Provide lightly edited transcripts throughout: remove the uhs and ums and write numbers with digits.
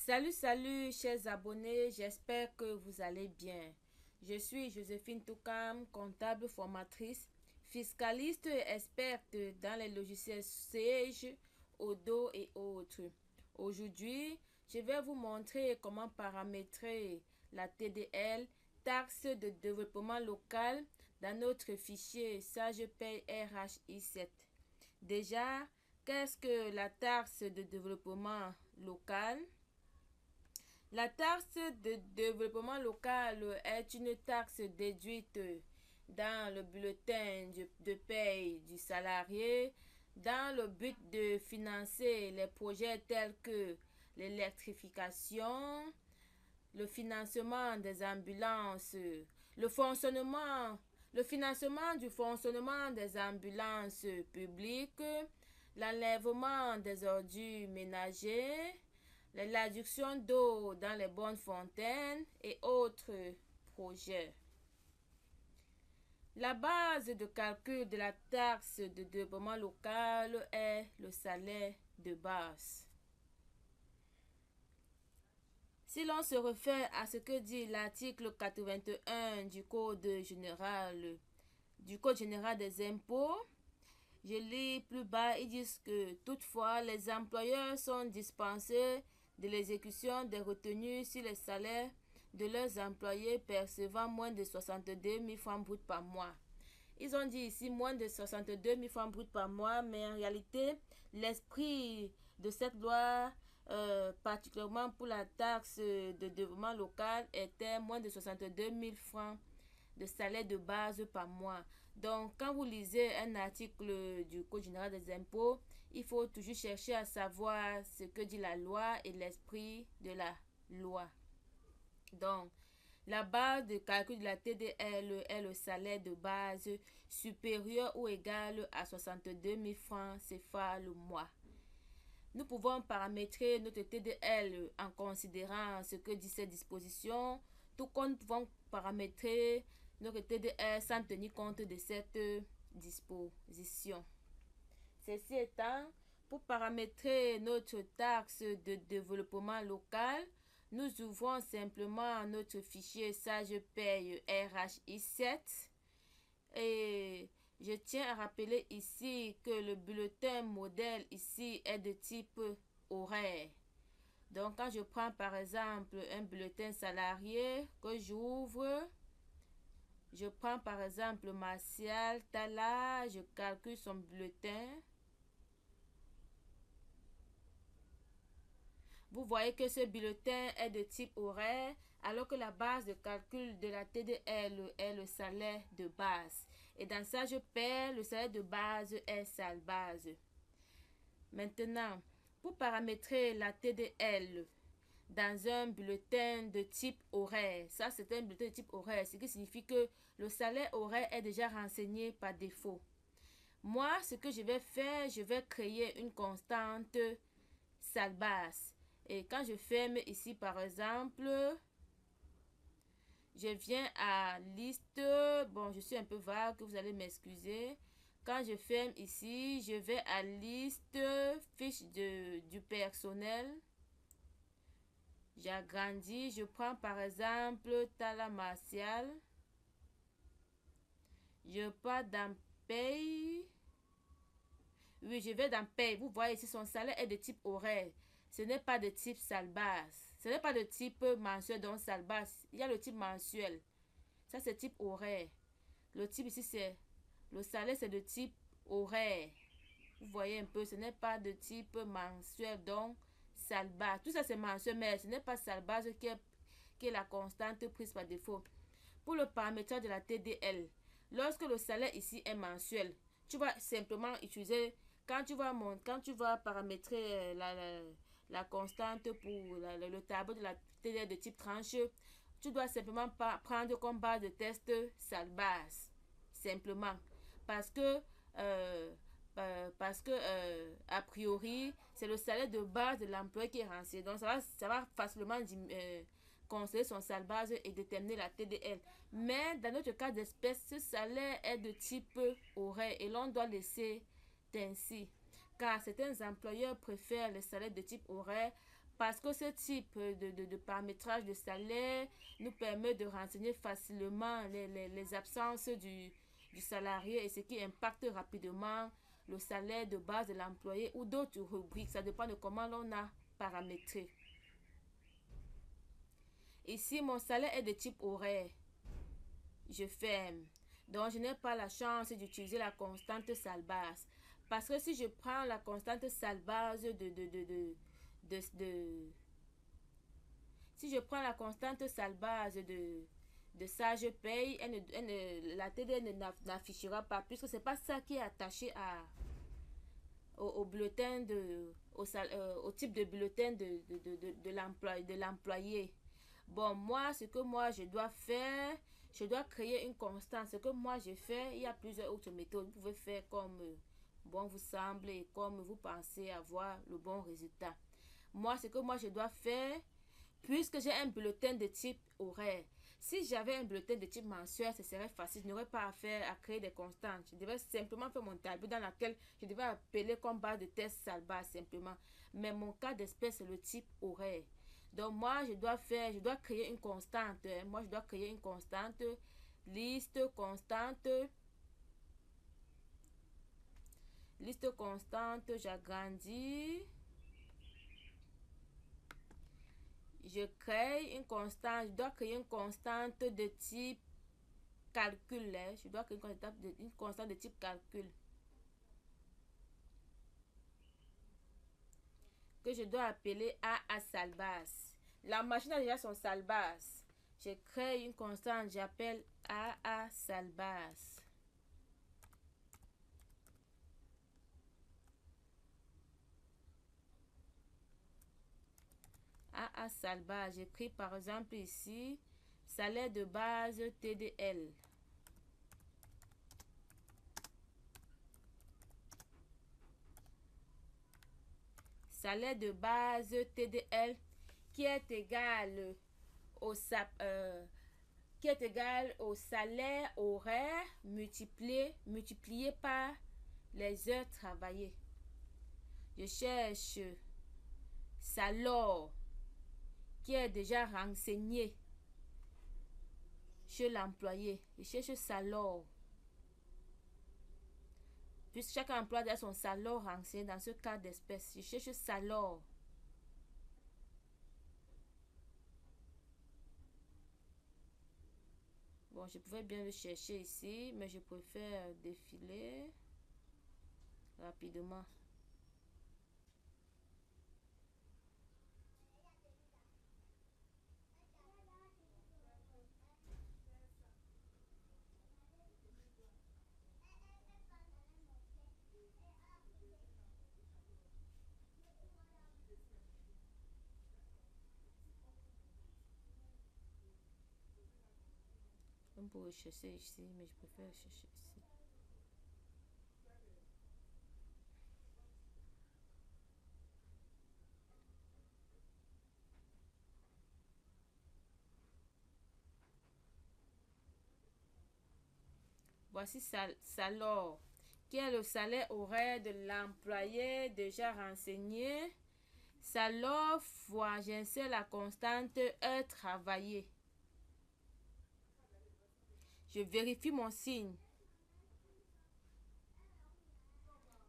Salut, chers abonnés, j'espère que vous allez bien. Je suis Joséphine Toukam, comptable formatrice, fiscaliste et experte dans les logiciels Sage, Odoo et autres. Aujourd'hui, je vais vous montrer comment paramétrer la TDL, taxe de développement local, dans notre fichier SagePay RHI7. Déjà, qu'est-ce que la taxe de développement local? La taxe de développement local est une taxe déduite dans le bulletin de paye du salarié dans le but de financer les projets tels que l'électrification, le financement des ambulances, le financement du fonctionnement des ambulances publiques, l'enlèvement des ordures ménagères, l'adduction d'eau dans les bonnes fontaines et autres projets. La base de calcul de la taxe de développement local est le salaire de base. Si l'on se réfère à ce que dit l'article 81 du Code général des impôts, je lis plus bas, ils disent que toutefois, les employeurs sont dispensés de l'exécution des retenues sur les salaires de leurs employés percevant moins de 62 000 francs bruts par mois. Ils ont dit ici moins de 62 000 francs bruts par mois, mais en réalité, l'esprit de cette loi, particulièrement pour la taxe de développement local, était moins de 62 000 francs de salaire de base par mois. Donc, quand vous lisez un article du Code général des impôts, il faut toujours chercher à savoir ce que dit la loi et l'esprit de la loi. Donc, la base de calcul de la TDL est le salaire de base supérieur ou égal à 62 000 francs CFA le mois. Nous pouvons paramétrer notre TDL en considérant ce que dit cette disposition, tout comme nous pouvons paramétrer notre TDL sans tenir compte de cette disposition. Ceci étant, pour paramétrer notre taxe de développement local, nous ouvrons simplement notre fichier SagePay RHI7 et je tiens à rappeler ici que le bulletin modèle ici est de type horaire. Donc, quand je prends par exemple un bulletin salarié que j'ouvre, je prends par exemple Martial Tala, je calcule son bulletin. Vous voyez que ce bulletin est de type horaire, alors que la base de calcul de la TDL est le salaire de base. Et dans ça, je perds le salaire de base est sale base. Maintenant, pour paramétrer la TDL dans un bulletin de type horaire, ça c'est un bulletin de type horaire, ce qui signifie que le salaire horaire est déjà renseigné par défaut. Moi, ce que je vais faire, je vais créer une constante sale base. Et quand je ferme ici, par exemple, je viens à liste. Bon, je suis un peu vague, vous allez m'excuser. Quand je ferme ici, je vais à liste, fiche du personnel. J'agrandis, je prends par exemple Tala Martial. Je pars dans Paye. Oui, je vais dans Paye. Vous voyez ici, son salaire est de type horaire. Ce n'est pas de type salbase. Ce n'est pas de type mensuel, donc salbase. Il y a le type mensuel. Ça, c'est type horaire. Le type ici, c'est... Le salaire, c'est de type horaire. Vous voyez un peu, ce n'est pas de type mensuel, donc salbase. Tout ça, c'est mensuel, mais ce n'est pas salbase qui est la constante prise par défaut. Pour le paramétrage de la TDL, lorsque le salaire ici est mensuel, tu vas simplement utiliser... Quand tu vas paramétrer la constante pour le tableau de la TDL de type tranche, tu dois simplement prendre comme base de test salbase. Simplement. Parce que a priori, c'est le salaire de base de l'employé qui est renseigné. Donc, ça va facilement conseiller son salbase et déterminer la TDL. Mais dans notre cas d'espèce, ce salaire est de type horaire et l'on doit laisser ainsi. Car certains employeurs préfèrent le salaire de type horaire Parce que ce type de paramétrage de salaire nous permet de renseigner facilement les absences du salarié et ce qui impacte rapidement le salaire de base de l'employé ou d'autres rubriques. Ça dépend de comment l'on a paramétré. Ici, mon salaire est de type horaire. Je ferme. Donc, je n'ai pas la chance d'utiliser la constante salbase. Parce que si je prends la constante salbase si je prends la constante salbase de ça, je paye, la TD n'affichera pas, puisque c'est pas ça qui est attaché au bulletin au type de bulletin de l'employé. Bon, moi, ce que moi je dois faire, je dois créer une constante. Ce que moi je fais, il y a plusieurs autres méthodes. Vous pouvez faire comme bon vous semble et comme vous pensez avoir le bon résultat. Moi, ce que moi je dois faire, puisque j'ai un bulletin de type horaire, si j'avais un bulletin de type mensuel, ce serait facile. Je n'aurais pas à créer des constantes. Je devais simplement faire mon tableau dans lequel je devais appeler comme base de test salbase simplement. Mais mon cas d'espèce, c'est le type horaire. Donc moi, je dois créer une constante. Moi, je dois créer une constante. Liste constante, j'agrandis. Je crée une constante. Je dois créer une constante de type calcul. Je dois créer une constante de type calcul. Que je dois appeler A salbase. La machine a déjà son salbase. Je crée une constante, j'appelle A salbase. A salbase. J'écris par exemple ici salaire de base TDL. Salaire de base TDL qui est égal au salaire horaire multiplié par les heures travaillées. Je cherche salaire qui est déjà renseigné chez l'employé. Je cherche salaire. Puisque chaque emploi a son salaire renseigné dans ce cas d'espèce. Je cherche salaire. Bon, je pouvais bien le chercher ici, mais je préfère défiler rapidement. On peut chercher ici, mais je préfère chercher ici. Voici salaire, qui est le salaire horaire de l'employé déjà renseigné. Salaire fois, j'insère la constante heure travaillée. Je vérifie mon signe.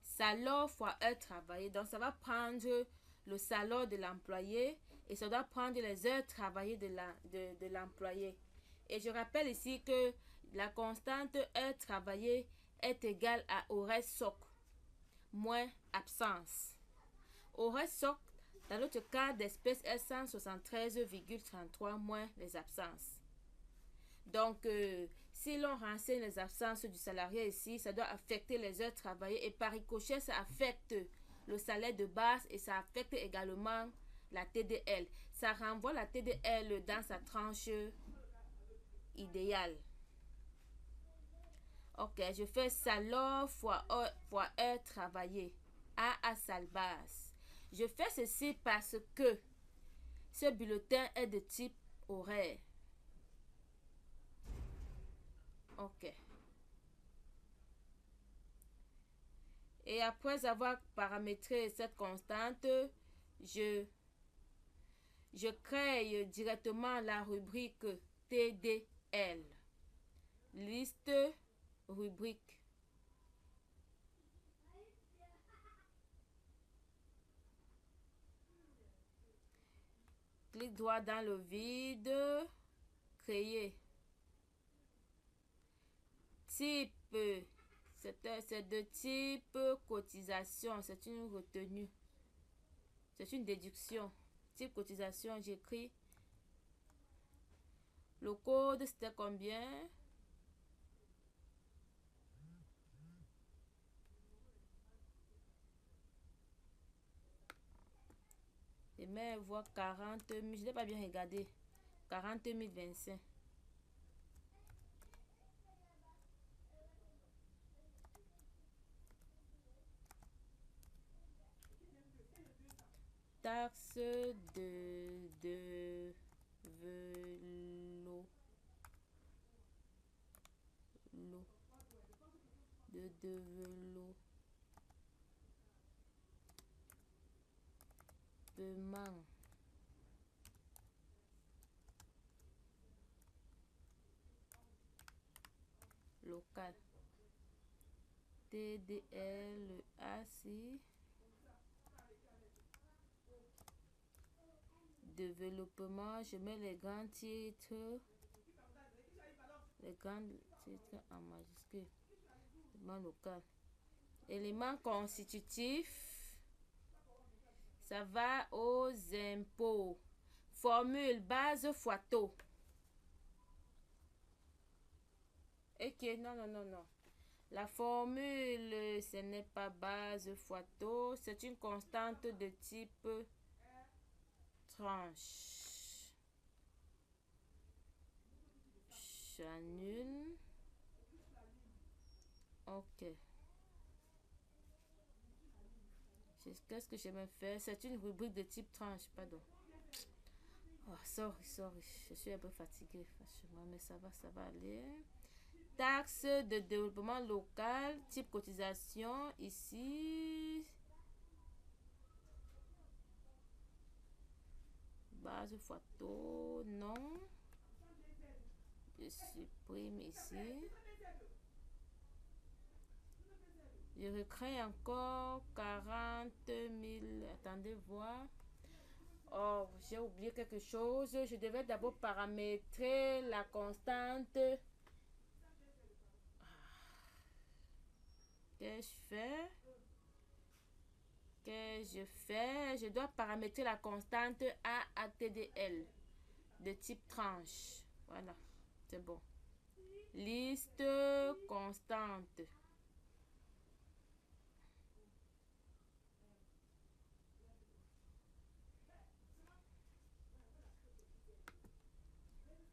Salaire fois heure travaillée. Donc, ça va prendre le salaire de l'employé et ça doit prendre les heures travaillées de l'employé. Et je rappelle ici que la constante heure travaillée est égale à horaire socle moins absence. Horaire socle, dans notre cas d'espèce, est 173,33 moins les absences. Donc, si l'on renseigne les absences du salarié ici, ça doit affecter les heures travaillées et par ricochet, ça affecte le salaire de base et ça affecte également la TDL. Ça renvoie la TDL dans sa tranche idéale. Ok, je fais salaire fois heure travaillée. A salbase. Je fais ceci parce que ce bulletin est de type horaire. Ok. Et après avoir paramétré cette constante, je je crée directement la rubrique TDL. Liste, rubrique. Clique droit dans le vide. Créer. Type. C'est de type cotisation. C'est une retenue. C'est une déduction. Type cotisation, j'écris. Le code, c'était combien? Et mais voit 40 000. Je n'ai pas bien regardé. 40 025. Taxe de vélo. De développement local. TDL AC. Développement, je mets les grands titres. Les grands titres en majuscule. Local. Élément constitutif. Ça va aux impôts. Formule base fois taux. Ok, non. La formule, ce n'est pas base fois taux. C'est une constante de type tranche. J'annule. Ok. Qu'est-ce que je vais faire? C'est une rubrique de type tranche, pardon. Oh, sorry. Je suis un peu fatiguée, franchement, mais ça va aller. Taxe de développement local, type cotisation, ici. Base fois taux, non. Je supprime ici. Je recrée encore 40 000. Attendez, voir. Oh, j'ai oublié quelque chose. Je devais d'abord paramétrer la constante. Que je fais? Je dois paramétrer la constante AATDL de type tranche. Voilà, c'est bon. Liste constante.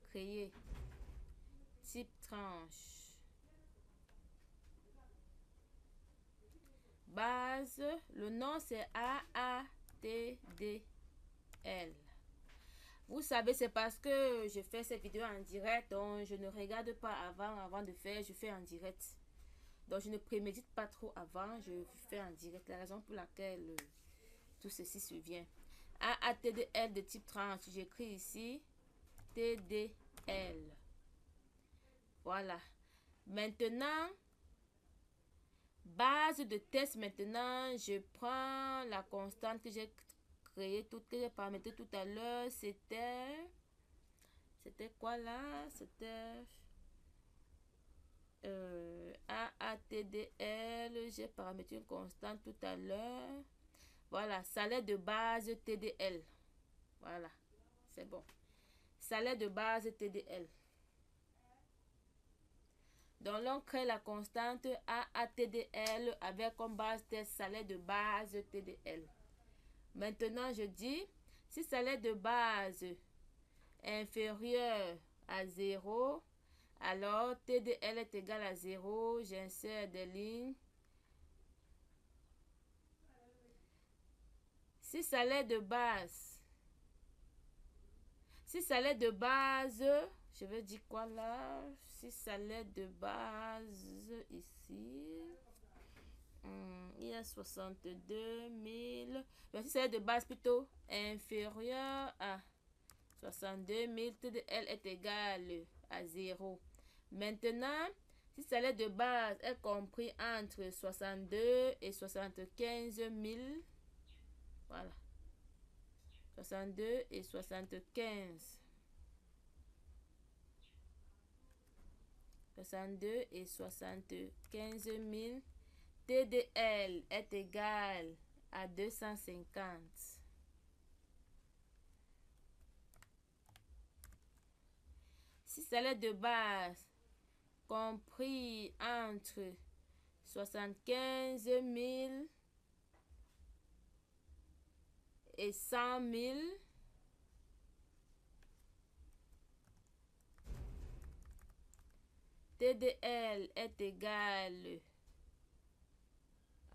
Créer. Type tranche. Base. Le nom c'est AATDL. Vous savez, c'est parce que je fais cette vidéo en direct, donc je ne regarde pas avant de faire, je fais en direct. Donc je ne prémédite pas trop avant, je fais en direct. La raison pour laquelle tout ceci survient. AATDL de type tranche, j'écris ici TDL. Voilà. Maintenant, base de test. Maintenant, je prends la constante que j'ai créée, que j'ai paramétrée tout à l'heure. C'était quoi là? C'était AATDL. J'ai paramétré une constante tout à l'heure. Voilà, salaire de base TDL. Voilà, c'est bon. Salaire de base TDL. Donc, on crée la constante AATDL avec comme base test salaire de base TDL. Maintenant, je dis, si salaire de base est inférieur à 0, alors TDL est égal à 0. J'insère des lignes. Si salaire de base, je vais dire quoi là? Si salaire de base ici, il y a 62 000. Si salaire de base plutôt inférieur à 62 000, TDL est égal à 0. Maintenant, si salaire de base est compris entre 62 et 75 000, voilà, 62 et 75. 62 et 75 000, TDL est égal à 250. Si salaire de base compris entre 75 000 et 100 000, TDL est égal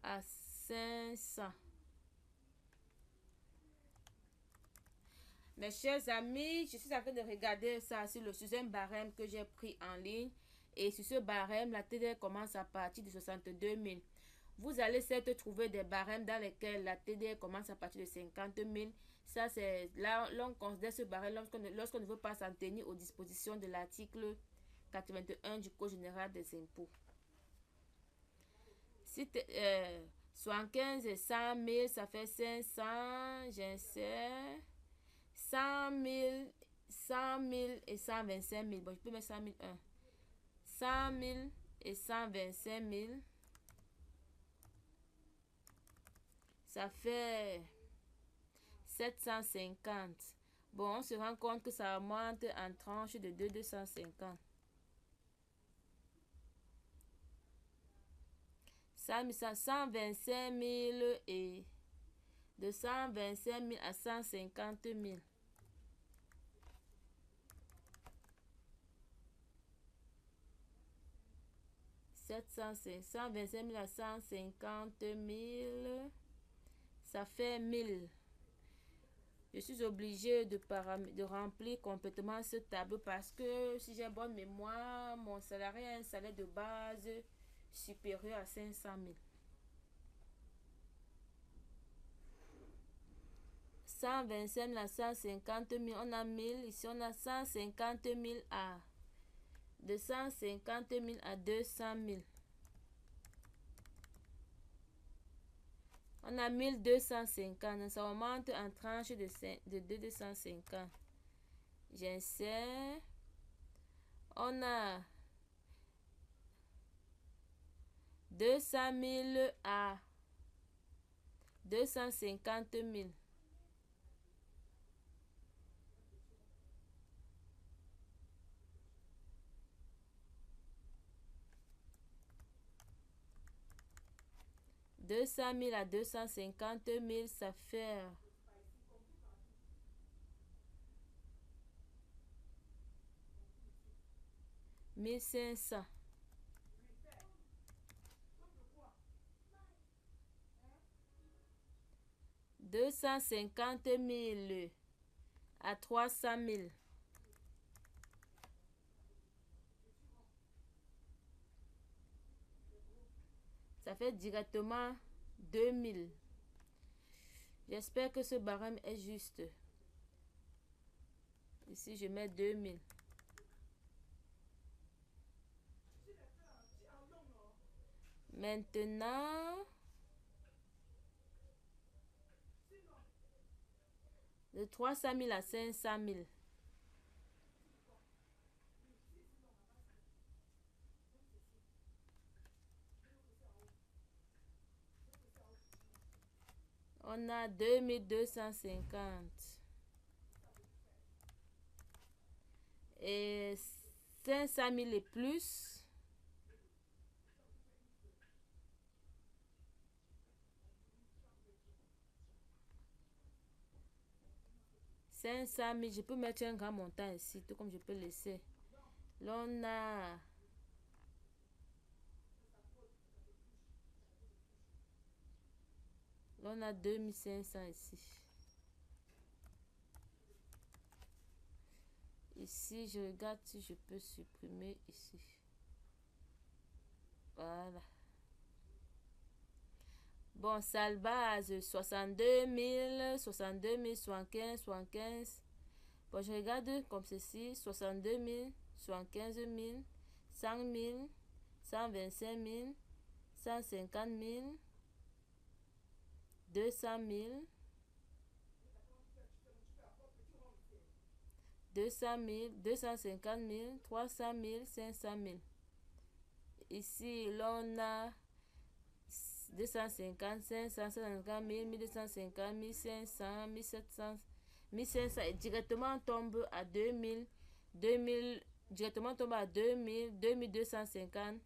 à 500. Mes chers amis, je suis en train de regarder ça sur le sujet barème que j'ai pris en ligne. Et sur ce barème, la TDL commence à partir de 62 000. Vous allez certes trouver des barèmes dans lesquels la TDL commence à partir de 50 000. Ça, c'est là, on considère ce barème lorsqu'on ne veut pas s'en tenir aux dispositions de l'article 81 du Code général des impôts. Si 75 et 100 000, ça fait 500, j'insère. 100 000, 100 000 et 125 000. Bon, je peux mettre 100 000, 100 000 et 125 000. Ça fait 750. Bon, on se rend compte que ça augmente en tranche de 250. 125 000 et de 125 000 à 150 000. $725 000 à 150 000, ça fait 1000. Je suis obligée de remplir complètement ce tableau parce que si j'ai bonne mémoire, mon salarié a un salaire de base supérieur à 500 000. 125 000 à 150 000, on a 1000. Ici, on a 150 000 à 250 000 à 200 000. On a 1250. Ça augmente en tranche de 250. J'insère. On a 200 000 à 250 000. « 200 000 à 250 000, ça fait 1500. 250 000 à 300 000. Ça fait directement 2000. J'espère que ce barème est juste. Ici, je mets 2000. Maintenant, de 300 000 à 500 000. On a 2250. Et 500 000 et plus. 500 000, je peux mettre un grand montant ici, tout comme je peux laisser. Là, on a 2500 ici. Ici, je regarde si je peux supprimer ici. Voilà. Bon, salle base, 62 000, 75, Bon, je regarde comme ceci, 62 000, 75 000, 100 000, 125 000, 150 000, 200 000, 200 000, 250 000, 300 000, 500 000. Ici, là, on a 250, 500, 150 000, 1250, 1500, 1700, 1500 et directement on tombe à 2000, 2000, directement on tombe à 2000, 2250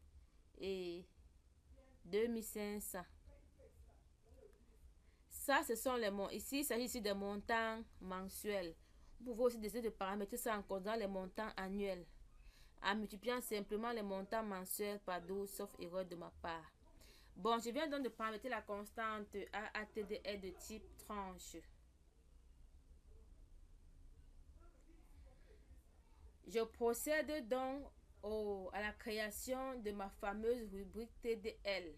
et 2500. Ça, ce sont les montants. Ici, il s'agit ici des montants mensuels. Vous pouvez aussi décider de paramétrer ça encore dans les montants annuels, en multipliant simplement les montants mensuels par 12, sauf erreur de ma part. Bon, je viens donc de paramétrer la constante AATDL de type tranche. Je procède donc à la création de ma fameuse rubrique TDL.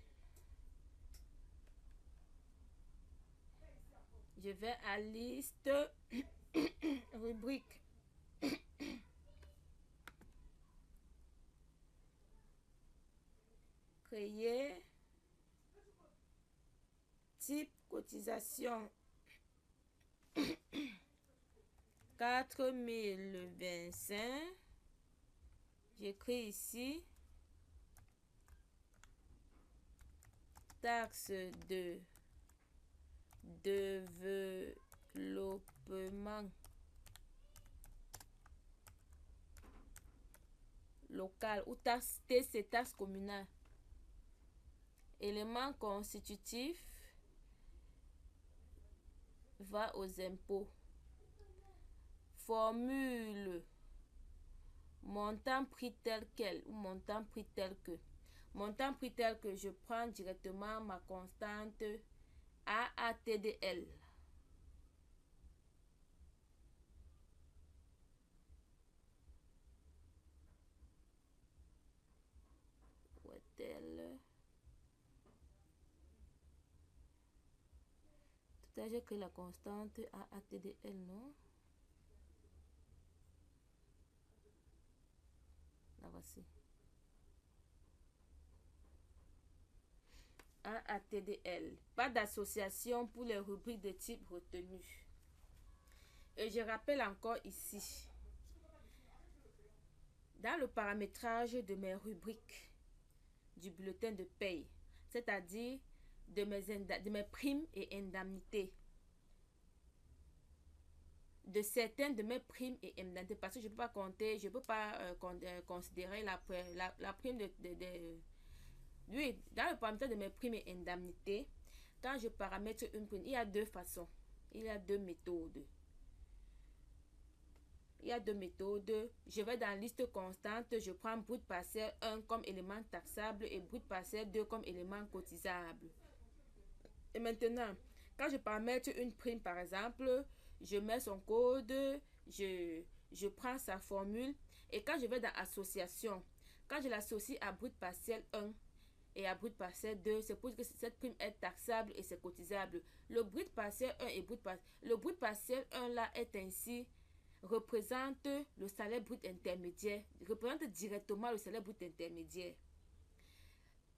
Je vais à liste rubrique. Créer type cotisation 4025. J'écris ici taxe de développement local ou taxe TC, taxe communale. Élément constitutif va aux impôts. Formule montant prix tel quel ou montant prix tel que. Montant prix tel que, je prends directement ma constante AATDL. Où est-elle? Tout à l'heure, j'ai créé la constante AATDL, non? La voici. AATDL. Pas d'association pour les rubriques de type retenu. Et je rappelle encore ici, dans le paramétrage de mes rubriques du bulletin de paye, c'est-à-dire de mes primes et indemnités, de certaines de mes primes et indemnités, parce que je ne peux pas compter, je ne peux pas considérer la prime oui, dans le paramétrage de mes primes et indemnités, quand je paramètre une prime, il y a deux façons, il y a deux méthodes. Je vais dans liste constante, je prends brut partiel 1 comme élément taxable et brut partiel 2 comme élément cotisable. Et maintenant, quand je paramètre une prime par exemple, je mets son code, je prends sa formule et quand je vais dans association, quand je l'associe à brut partiel 1 et à brut partiel 2, c'est pour dire que cette prime est taxable et c'est cotisable. Le brut partiel 1 et le brut partiel 1 là est ainsi représente le salaire brut intermédiaire, représente directement le salaire brut intermédiaire.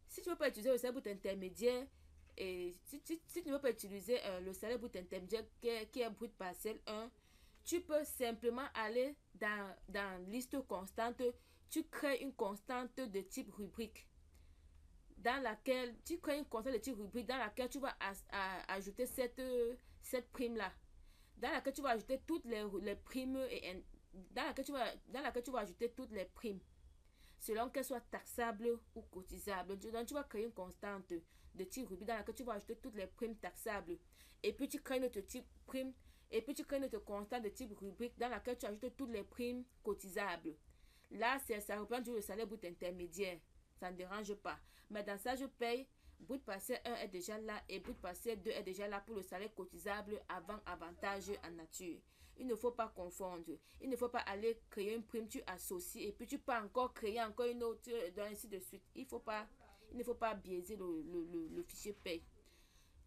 Si tu ne veux pas utiliser le salaire brut intermédiaire, et si tu ne veux pas utiliser le salaire brut intermédiaire qui est brut partiel 1, tu peux simplement aller dans liste constante, tu crées une constante de type rubrique dans laquelle tu crées une constante de type rubrique dans laquelle tu vas ajouter cette prime là, dans laquelle tu vas ajouter toutes les primes et dans laquelle tu vas ajouter toutes les primes selon qu'elles soient taxables ou cotisables. Donc tu vas créer une constante de type rubrique dans laquelle tu vas ajouter toutes les primes taxables et puis tu crées notre type prime et puis tu crées notre constante de type rubrique dans laquelle tu ajoutes toutes les primes cotisables. Là ça représente le salaire brut intermédiaire, ça ne dérange pas. Mais dans ça je paye brut partiel 1 est déjà là et brut partiel 2 est déjà là pour le salaire cotisable avant avantage en nature. Il ne faut pas confondre. Il ne faut pas aller créer une prime, tu associes et puis tu peux encore créer encore une autre, ainsi de suite. Il ne faut pas biaiser le fichier paye.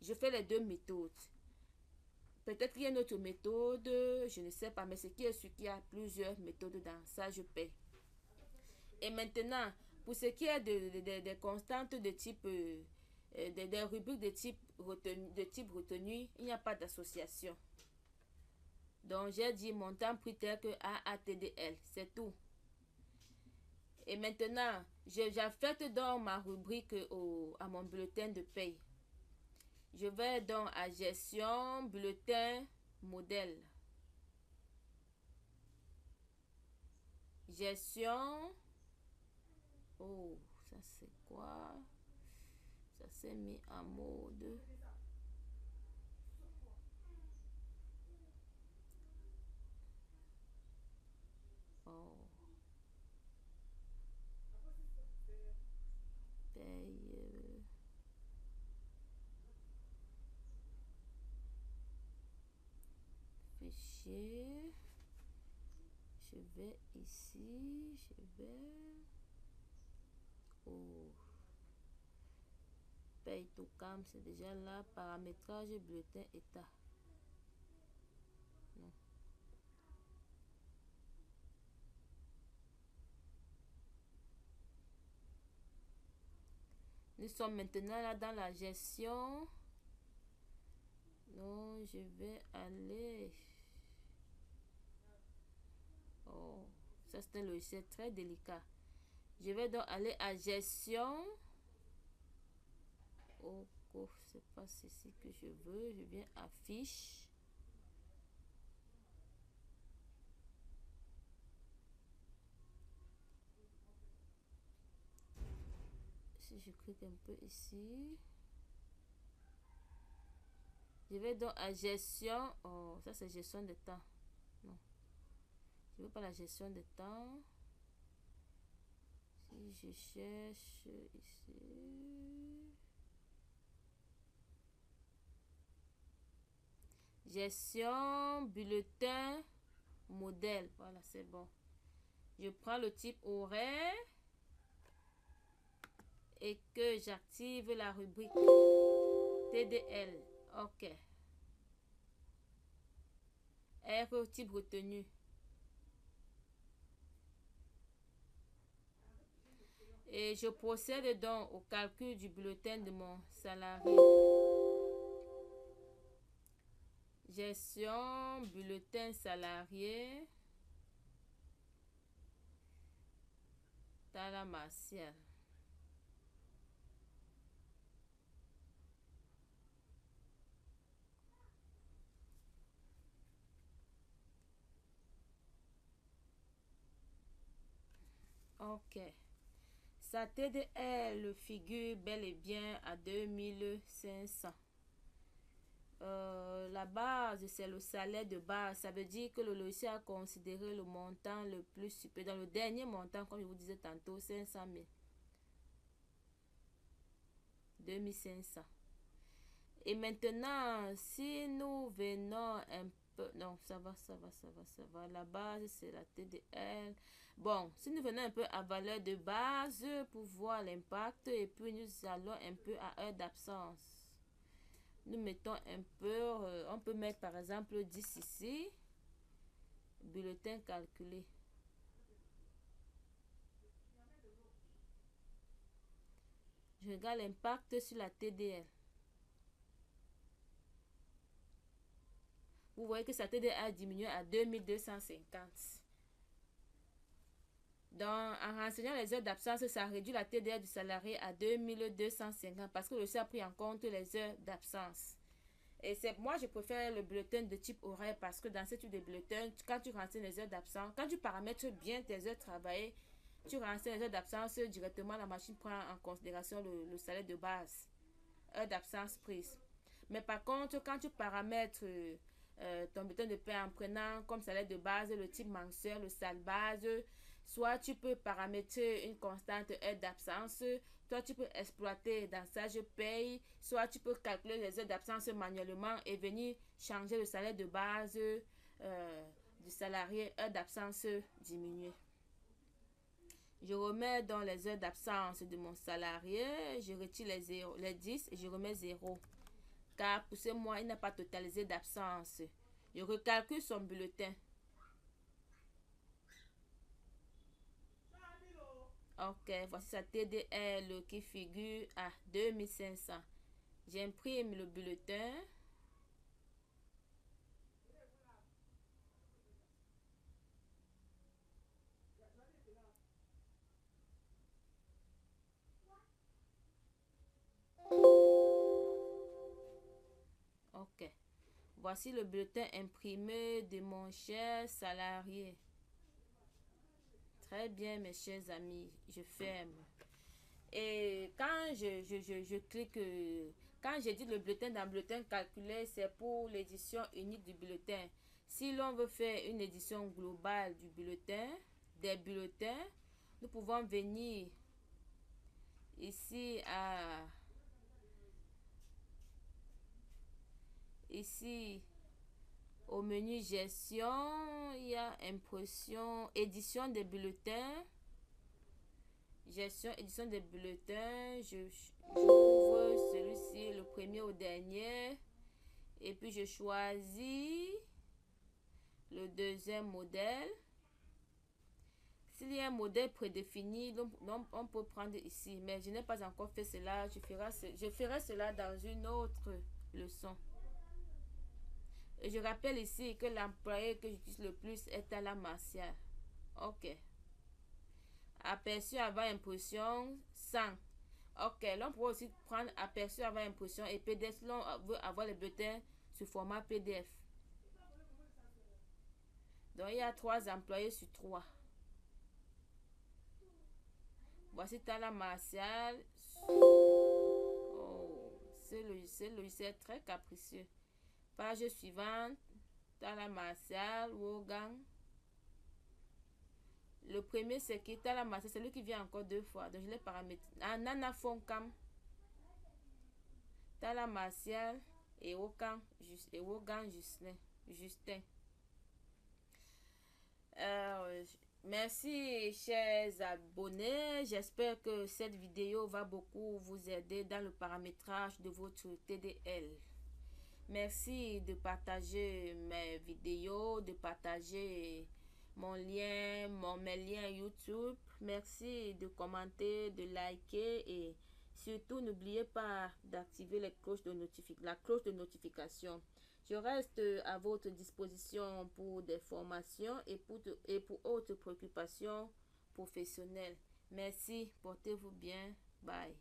Je fais les deux méthodes. Peut-être qu'il y a une autre méthode, je ne sais pas, mais ce qui est sûr qu'il y a plusieurs méthodes dans ça, je paye. Et maintenant, pour ce qui est des constantes de type, des rubriques de type retenu, il n'y a pas d'association. Donc, j'ai dit montant prix tel que AATDL, c'est tout. Et maintenant, j'affecte donc ma rubrique à mon bulletin de paye. Je vais donc à gestion, bulletin, modèle. Gestion. Oh, ça c'est quoi? Ça s'est mis en mode. Oh. Paye. Fichier. Je vais ici. Je vais. Oh. Paye tout cam, c'est déjà là. Paramétrage, bulletin, état. Non. Nous sommes maintenant là dans la gestion. Non, je vais aller. Oh, ça c'est un logiciel très délicat. Je vais donc aller à gestion. Oh, c'est pas ceci que je veux. Je viens à fiche. Si je clique un peu ici. Je vais donc à gestion. Oh, ça c'est gestion de temps. Non. Je veux pas la gestion de temps. Si je cherche ici. Gestion, bulletin, modèle. Voilà, c'est bon. Je prends le type horaire et que j'active la rubrique TDL. OK. R type retenu. Et je procède donc au calcul du bulletin de mon salarié. Gestion, bulletin salarié. Tala Martial. OK. Sa TDL figure bel et bien à 2500. La base, c'est le salaire de base. Ça veut dire que le logiciel a considéré le montant le plus supérieur. Dans le dernier montant, comme je vous disais tantôt, 500 000. 2500. Et maintenant, si nous venons un peu... Non, ça va. La base, c'est la TDL. Bon, si nous venons un peu à valeur de base pour voir l'impact, et puis nous allons un peu à heure d'absence. Nous mettons un peu, on peut mettre par exemple 10 ici. Bulletin calculé. Je regarde l'impact sur la TDL. Vous voyez que sa TDL a diminué à 2250. Donc, en renseignant les heures d'absence, ça réduit la TDL du salarié à 2250 parce que le CA a pris en compte les heures d'absence. Et moi, je préfère le bulletin de type horaire parce que dans ce type de bulletin, quand tu renseignes les heures d'absence, quand tu paramètres bien tes heures travaillées, tu renseignes les heures d'absence directement, la machine prend en considération le salaire de base, heures d'absence prise. Mais par contre, quand tu paramètres ton bulletin de paie en prenant comme salaire de base le type mensuel, le salaire base, soit tu peux paramétrer une constante heure d'absence, soit tu peux exploiter dans ça je paye, soit tu peux calculer les heures d'absence manuellement et venir changer le salaire de base du salarié, heure d'absence diminuée. Je remets dans les heures d'absence de mon salarié, je retire les 10 et je remets 0. car pour ce mois, il n'a pas totalisé d'absence. Je recalcule son bulletin. Ok, voici sa TDL qui figure à 2500. J'imprime le bulletin. Ok. Voici le bulletin imprimé de mon cher salarié. Très bien, mes chers amis. Je ferme. Et quand je clique, quand j'ai dit le bulletin dans le bulletin calculé, c'est pour l'édition unique du bulletin. Si l'on veut faire une édition globale du bulletin, des bulletins, nous pouvons venir ici ici au menu gestion, il y a impression, édition des bulletins. Gestion, édition des bulletins. J'ouvre celui-ci, le premier au dernier. Et puis je choisis le deuxième modèle. S'il y a un modèle prédéfini, on peut prendre ici. Mais je n'ai pas encore fait cela. Je ferai cela dans une autre leçon. Et je rappelle ici que l'employé que j'utilise le plus est Talla Martial. Ok. Aperçu avant impression 100. Ok, l'on pourrait aussi prendre aperçu avant impression et PDF si l'on veut avoir les bulletins sous format PDF. Donc il y a 3 employés sur 3. Voici Talla Martial. Oh, ce logiciel est très capricieux. Page suivante. Talla Martial, Wogan. Le premier c'est qui? Talla Martial, c'est lui qui vient encore 2 fois. Donc je l'ai paramétré. Nana Foncam. Talla Martial et Wogan Justin. Merci chers abonnés, j'espère que cette vidéo va beaucoup vous aider dans le paramétrage de votre TDL. Merci de partager mes vidéos, de partager mes liens YouTube. Merci de commenter, de liker et surtout n'oubliez pas d'activer la cloche de notification. Je reste à votre disposition pour des formations et pour autres préoccupations professionnelles. Merci, portez-vous bien. Bye.